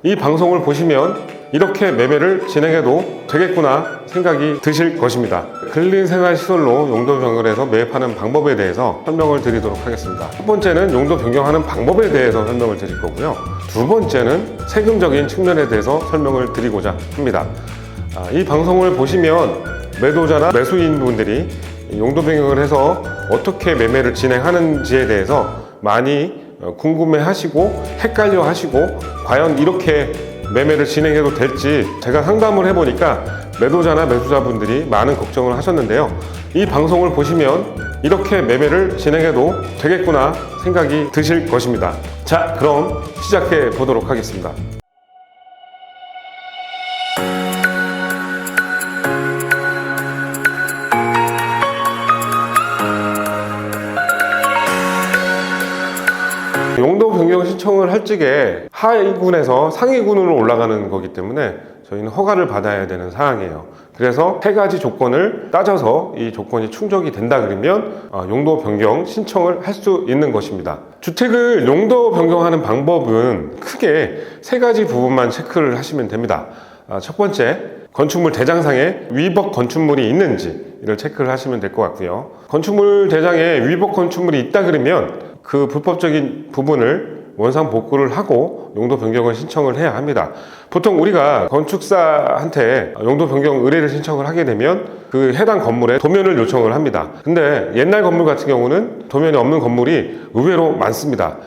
이 방송을 보시면 이렇게 매매를 진행해도 되겠구나 생각이 드실 것입니다. 근린생활시설로 용도 변경을 해서 매입하는 방법에 대해서 설명을 드리도록 하겠습니다. 첫 번째는 용도 변경하는 방법에 대해서 설명을 드릴 거고요. 두 번째는 세금적인 측면에 대해서 설명을 드리고자 합니다. 이 방송을 보시면 매도자나 매수인분들이 용도 변경을 해서 어떻게 매매를 진행하는지에 대해서 많이 궁금해 하시고 헷갈려 하시고 과연 이렇게 매매를 진행해도 될지 제가 상담을 해보니까 매도자나 매수자분들이 많은 걱정을 하셨는데요. 이 방송을 보시면 이렇게 매매를 진행해도 되겠구나 생각이 드실 것입니다. 자, 그럼 시작해 보도록 하겠습니다. 용도 변경 신청을 할 적에 하위군에서 상위군으로 올라가는 거기 때문에 저희는 허가를 받아야 되는 사항이에요. 그래서 세 가지 조건을 따져서 이 조건이 충족이 된다 그러면 용도 변경 신청을 할 수 있는 것입니다. 주택을 용도 변경하는 방법은 크게 세 가지 부분만 체크를 하시면 됩니다. 첫 번째, 건축물 대장상에 위법 건축물이 있는지 이를 체크를 하시면 될 것 같고요. 건축물 대장에 위법 건축물이 있다 그러면 그 불법적인 부분을 원상 복구를 하고 용도 변경을 신청을 해야 합니다. 보통 우리가 건축사한테 용도 변경 의뢰를 신청을 하게 되면 그 해당 건물에 도면을 요청을 합니다. 근데 옛날 건물 같은 경우는 도면이 없는 건물이 의외로 많습니다.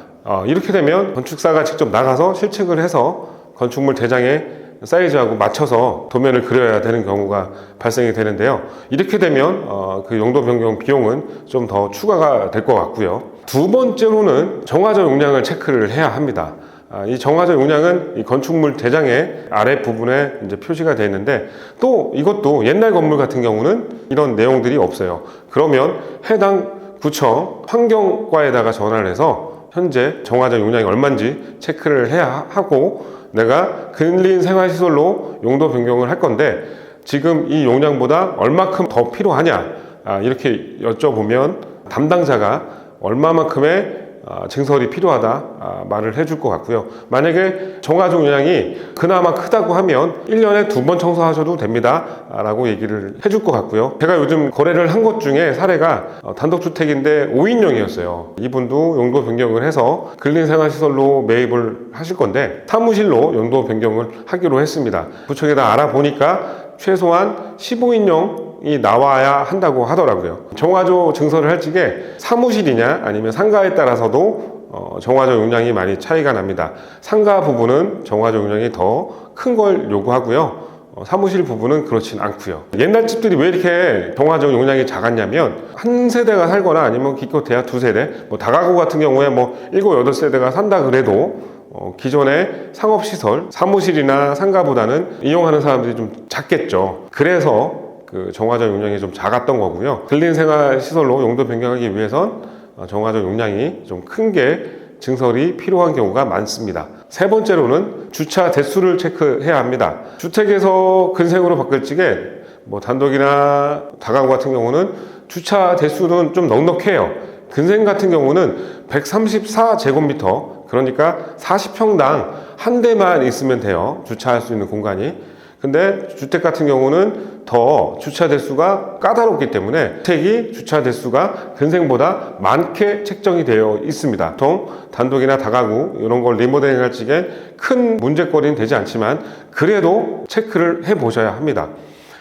이렇게 되면 건축사가 직접 나가서 실측을 해서 건축물 대장에 사이즈하고 맞춰서 도면을 그려야 되는 경우가 발생이 되는데요. 이렇게 되면 그 용도 변경 비용은 좀 더 추가가 될 것 같고요. 두 번째로는 정화조 용량을 체크를 해야 합니다. 이 정화조 용량은 이 건축물 대장의 아랫부분에 이제 표시가 되어 있는데 또 이것도 옛날 건물 같은 경우는 이런 내용들이 없어요. 그러면 해당 구청 환경과에다가 전화를 해서 현재 정화조 용량이 얼마인지 체크를 해야 하고 내가 근린생활시설로 용도 변경을 할 건데 지금 이 용량보다 얼마큼 더 필요하냐 이렇게 여쭤보면 담당자가 얼마만큼의 증설이 필요하다 말을 해줄 것 같고요. 만약에 정화조 용량이 그나마 크다고 하면 1년에 2번 청소하셔도 됩니다 라고 얘기를 해줄 것 같고요. 제가 요즘 거래를 한 것 중에 사례가 단독주택인데 5인용이었어요. 이분도 용도 변경을 해서 근린생활시설로 매입을 하실 건데 사무실로 용도 변경을 하기로 했습니다. 구청에다 알아보니까 최소한 15인용이 나와야 한다고 하더라고요. 정화조 증설을 할 적에 사무실이냐 아니면 상가에 따라서도 정화조 용량이 많이 차이가 납니다. 상가 부분은 정화조 용량이 더 큰 걸 요구하고요. 사무실 부분은 그렇진 않고요. 옛날 집들이 왜 이렇게 정화조 용량이 작았냐면 한 세대가 살거나 아니면 기껏해야 두 세대, 다가구 같은 경우에 7, 8세대가 산다 그래도 기존의 상업시설, 사무실이나 상가보다는 이용하는 사람들이 좀 작겠죠. 그래서 그 정화조 용량이 좀 작았던 거고요. 근린생활시설로 용도 변경하기 위해선 정화조 용량이 좀 큰 게 증설이 필요한 경우가 많습니다. 세 번째로는 주차 대수를 체크해야 합니다. 주택에서 근생으로 바뀔 적에 단독이나 다가구 같은 경우는 주차 대수는 좀 넉넉해요. 근생 같은 경우는 134제곱미터, 그러니까 40평당 한 대만 있으면 돼요. 주차할 수 있는 공간이. 근데 주택 같은 경우는 더 주차 대수가 까다롭기 때문에 주택이 주차 대수가 근생보다 많게 책정이 되어 있습니다. 보통 단독이나 다가구 이런 걸 리모델링 할 적에 큰 문제거리는 되지 않지만 그래도 체크를 해 보셔야 합니다.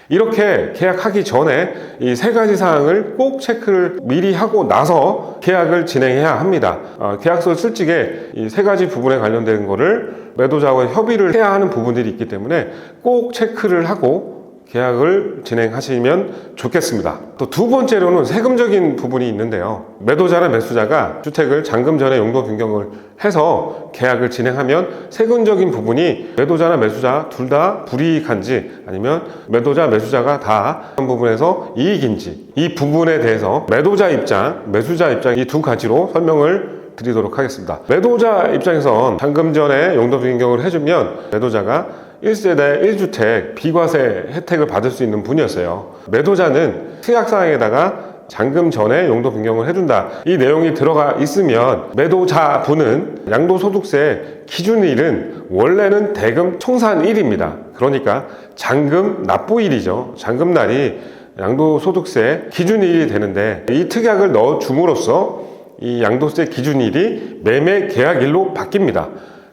이렇게 계약하기 전에 이 세 가지 사항을 꼭 체크를 미리 하고 나서 계약을 진행해야 합니다. 계약서 쓸 적에 이 세 가지 부분에 관련된 거를 매도자와 협의를 해야 하는 부분들이 있기 때문에 꼭 체크를 하고 계약을 진행하시면 좋겠습니다. 또 두 번째로는 세금적인 부분이 있는데요. 매도자나 매수자가 주택을 잔금 전에 용도 변경을 해서 계약을 진행하면 세금적인 부분이 매도자나 매수자 둘 다 불이익한지 아니면 매도자 매수자가 다 한 부분에서 이익인지 이 부분에 대해서 매도자 입장, 매수자 입장 이 두 가지로 설명을 드리도록 하겠습니다. 매도자 입장에선 잔금 전에 용도 변경을 해주면 매도자가 1세대 1주택 비과세 혜택을 받을 수 있는 분이었어요. 매도자는 특약사항에다가 잔금 전에 용도 변경을 해준다. 이 내용이 들어가 있으면 매도자분은 양도소득세 기준일은 원래는 대금 총산일입니다. 그러니까 잔금 납부일이죠. 잔금날이 양도소득세 기준일이 되는데 이 특약을 넣어 줌으로써 이 양도세 기준일이 매매 계약일로 바뀝니다.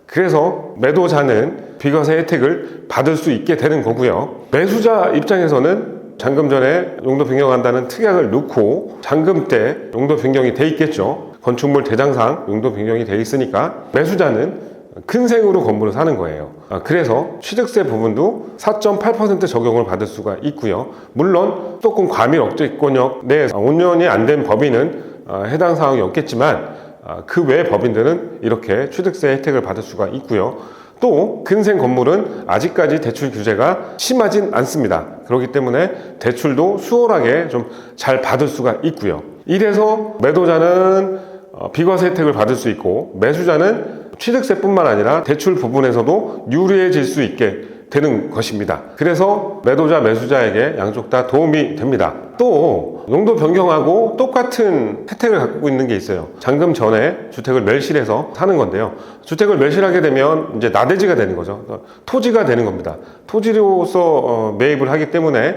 그래서 매도자는 비과세 혜택을 받을 수 있게 되는 거고요. 매수자 입장에서는 잔금 전에 용도 변경한다는 특약을 넣고 잔금 때 용도 변경이 돼 있겠죠. 건축물 대장상 용도 변경이 돼 있으니까 매수자는 큰생으로 건물을 사는 거예요. 그래서 취득세 부분도 4.8% 적용을 받을 수가 있고요. 물론 수도권 과밀 억제권역 내에서 5년이 안 된 법인은 해당 사항이 없겠지만 그 외 법인들은 이렇게 취득세 혜택을 받을 수가 있고요. 또 근생 건물은 아직까지 대출 규제가 심하진 않습니다. 그렇기 때문에 대출도 수월하게 좀 잘 받을 수가 있고요. 이래서 매도자는 비과세 혜택을 받을 수 있고 매수자는 취득세뿐만 아니라 대출 부분에서도 유리해질 수 있게 되는 것입니다. 그래서 매도자, 매수자에게 양쪽 다 도움이 됩니다. 또 용도 변경하고 똑같은 혜택을 갖고 있는 게 있어요. 잔금 전에 주택을 멸실해서 사는 건데요. 주택을 멸실하게 되면 이제 나대지가 되는 거죠. 토지가 되는 겁니다. 토지로서 매입을 하기 때문에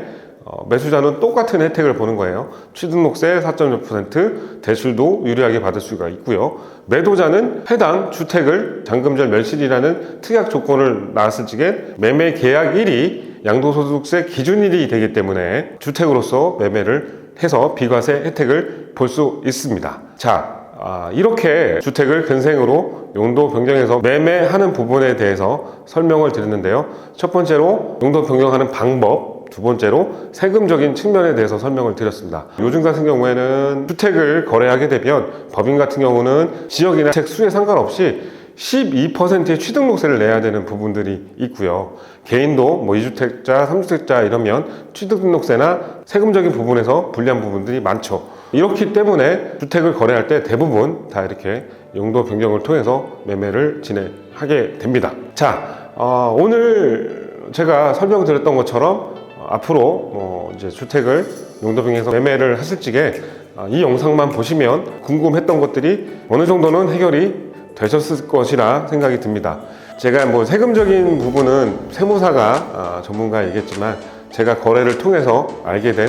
매수자는 똑같은 혜택을 보는 거예요. 취등록세 4.6%, 대출도 유리하게 받을 수가 있고요. 매도자는 해당 주택을 잔금절 멸실이라는 특약 조건을 나왔을 적에 매매 계약일이 양도소득세 기준일이 되기 때문에 주택으로서 매매를 해서 비과세 혜택을 볼 수 있습니다. 자, 이렇게 주택을 근생으로 용도 변경해서 매매하는 부분에 대해서 설명을 드렸는데요. 첫 번째로 용도 변경하는 방법, 두 번째로 세금적인 측면에 대해서 설명을 드렸습니다. 요즘 같은 경우에는 주택을 거래하게 되면 법인 같은 경우는 지역이나 주택 수에 상관없이 12%의 취등록세를 내야 되는 부분들이 있고요. 개인도 뭐 2주택자, 3주택자 이러면 취등록세나 세금적인 부분에서 불리한 부분들이 많죠. 이렇기 때문에 주택을 거래할 때 대부분 다 이렇게 용도 변경을 통해서 매매를 진행하게 됩니다. 자, 오늘 제가 설명드렸던 것처럼 앞으로 이제 주택을 용도 변경해서 매매를 하실 적에 이 영상만 보시면 궁금했던 것들이 어느 정도는 해결이 되셨을 것이라 생각이 듭니다. 제가 뭐 세금적인 부분은 세무사가 전문가이겠지만 제가 거래를 통해서 알게 된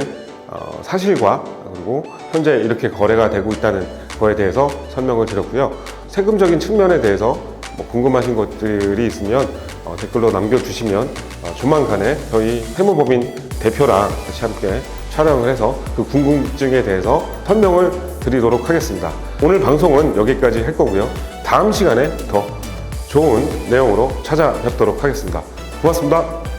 사실과 그리고 현재 이렇게 거래가 되고 있다는 거에 대해서 설명을 드렸고요. 세금적인 측면에 대해서 뭐 궁금하신 것들이 있으면 댓글로 남겨주시면 조만간에 저희 세무법인 대표랑 같이 함께 촬영을 해서 그 궁금증에 대해서 설명을 드리도록 하겠습니다. 오늘 방송은 여기까지 할 거고요. 다음 시간에 더 좋은 내용으로 찾아뵙도록 하겠습니다. 고맙습니다.